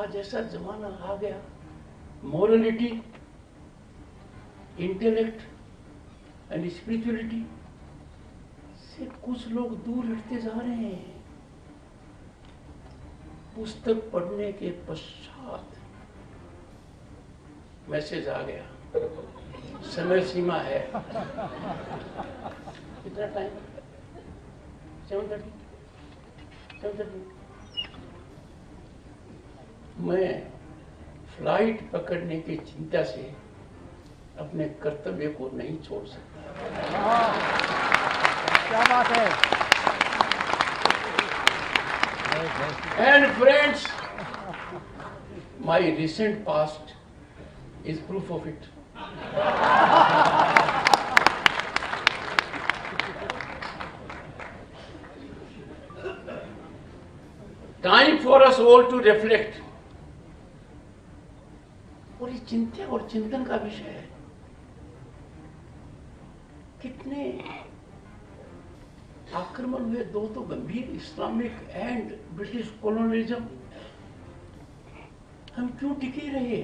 आज ऐसा जमाना आ गया, मोरलिटी, इंटेलेक्ट एंड स्पिरिचुअलिटी से कुछ लोग दूर हटते जा रहे हैं। पुस्तक पढ़ने के पश्चात मैसेज आ गया, समय सीमा है। कितना टाइम? 7:30। मैं फ्लाइट पकड़ने की चिंता से अपने कर्तव्य को नहीं छोड़ सकता। क्या बात है। And friends, my recent past is proof of it. Time for us all to reflect. और ये चिंता और चिंतन का विषय है। कितने आक्रमण हुए, दो तो गंभीर, इस्लामिक एंड ब्रिटिश कॉलोनियलिज्म। हम क्यों टिके रहे,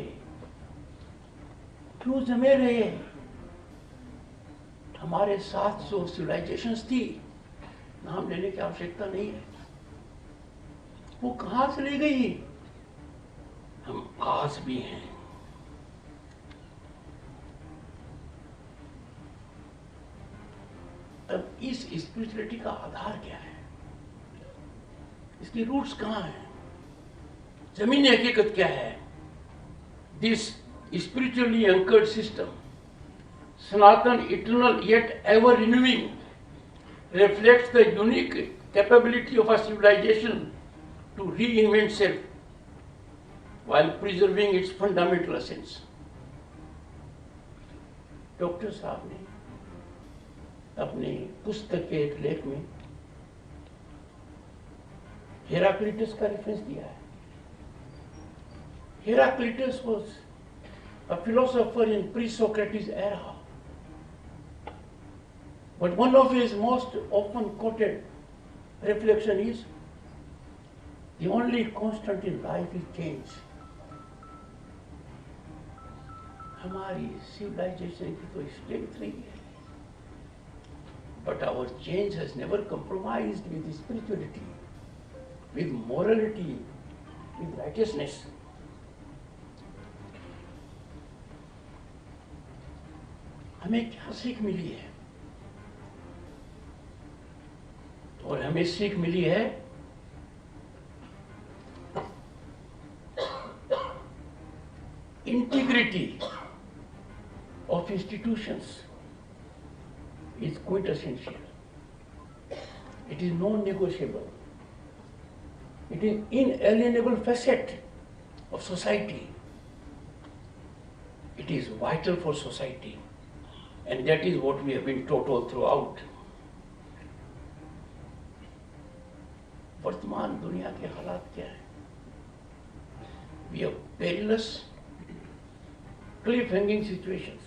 क्यों जमे रहे? हमारे साथ जो सिविलाइजेशंस थी, नाम लेने की आवश्यकता नहीं है, वो कहां चली गई? हम आज भी हैं। अब इस स्पिरिचुअलिटी का आधार क्या है? इसकी रूट्स कहां हैं? जमीनी हकीकत क्या है? This spiritually anchored system, Sanatan, eternal yet ever renewing, reflects the unique capability of a civilization to reinvent self while preserving its fundamental essence. Doctor साहब ने अपने पुस्तक के एक लेख में हेराक्लिटस का रेफरेंस दिया है। Heraclitus was a philosopher in pre-Socrates era, but one of his most often quoted reflection is, the only constant in life is change. हमारी civilization की तो strength नहीं है, but our change has never compromised with spirituality, with morality, with righteousness. हमें क्या सीख मिली है? और हमें सीख मिली है integrity of institutions is quintessential. It is non-negotiable. It is inalienable facet of society. It is vital for society, and that is what we have been taught all throughout. वर्तमान दुनिया के हालात क्या है? We have perilous, cliff-hanging situations.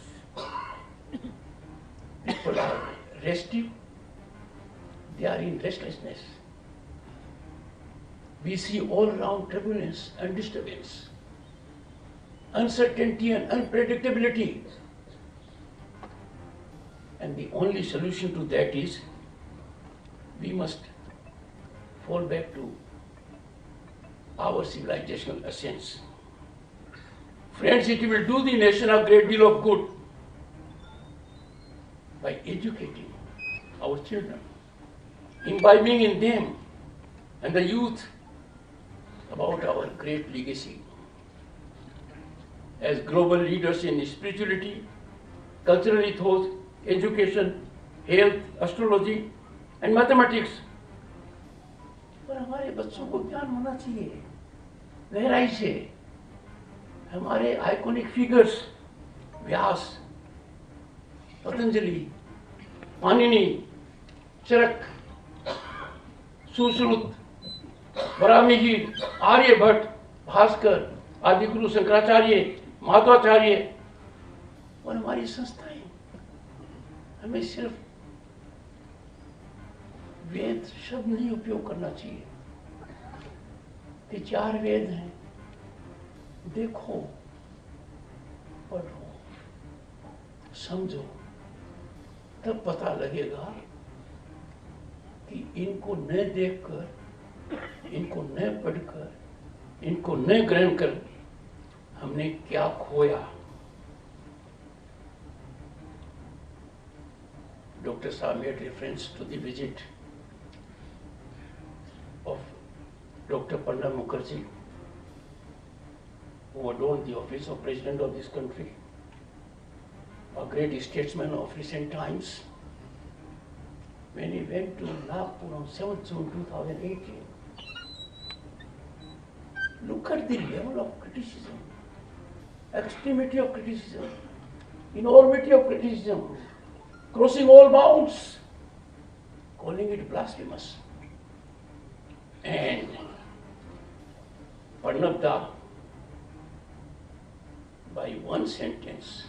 People are restive, they are in restlessness. We see all around turbulence and disturbance, uncertainty and unpredictability. And the only solution to that is we must fall back to our civilizational essence. Friends, it will do the nation a great deal of good by educating our children, imbibing in them and the youth about our great legacy. As global leaders in spirituality, cultural ethos, education, health, astrology and mathematics, पर हमारे बच्चों को ज्ञान होना चाहिए गहराई से। हमारे आइकॉनिक फिगर्स, व्यास, पतंजलि, पाणिनि, चरक, सुश्रुत, वराहमिहिर, आर्यभट्ट, भास्कर, आदिगुरु शंकराचार्य, माधवाचार्य और हमारी संस्थाएं, हमें सिर्फ वेद शब्द नहीं उपयोग करना चाहिए कि 4 वेद हैं, देखो, पढ़ो, समझो, तब पता लगेगा कि इनको न देखकर, इनको न पढ़कर, इनको न ग्रहण कर हमने क्या खोया। Dr. Shah made reference to the visit of Dr. Pranab Mukherjee, who adorned the office of President of this country, a great statesman of recent times. When he went to Nagpur on 7th June 2018, look at the level of criticism, extremity of criticism, enormity of criticism, crossing all bounds, calling it blasphemous. And Pranab Da, by one sentence,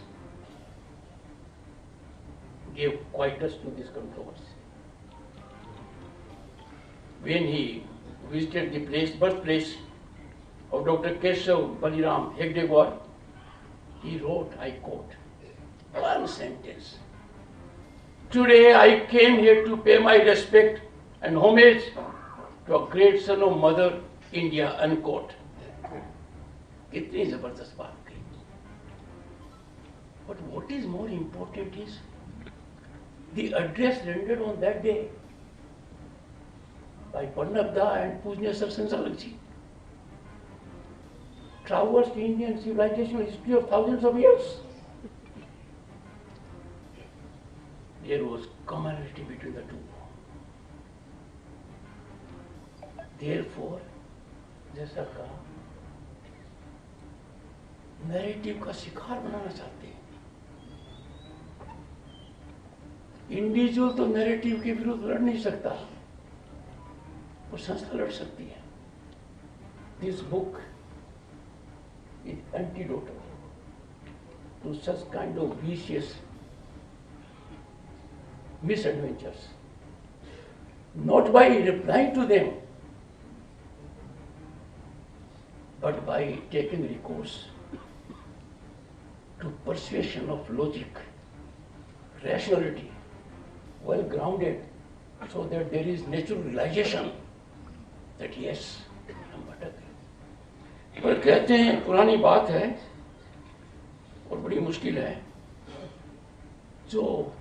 gave quietus to this controversy. When he visited the birthplace of Dr. Keshav Baliram Hegdewar, he wrote, I quote, one sentence: "Today I came here to pay my respect and homage to a great son of Mother India," unquote. कितनी जबरदस्त बात कही. But what is more important is the address rendered on that day by Pranab Da and Pujnya Sir Sansalak Ji traversed Indian civilizational history of thousands of years. There was commonality between the two. Therefore, जैसा कहा, narrative का शिकार बनाना चाहते हैं. Individual तो narrative के विरुद्ध लड़ नहीं सकता, वो संस्था लड़ सकती है. This book is antidote to such kind of vicious misadventures, not by replying to them, but by taking recourse to persuasion of logic, rationality, well grounded, so that there is natural realization that yes, हम भटक गए. पर कहते हैं पुरानी बात है और बड़ी मुश्किल है, जो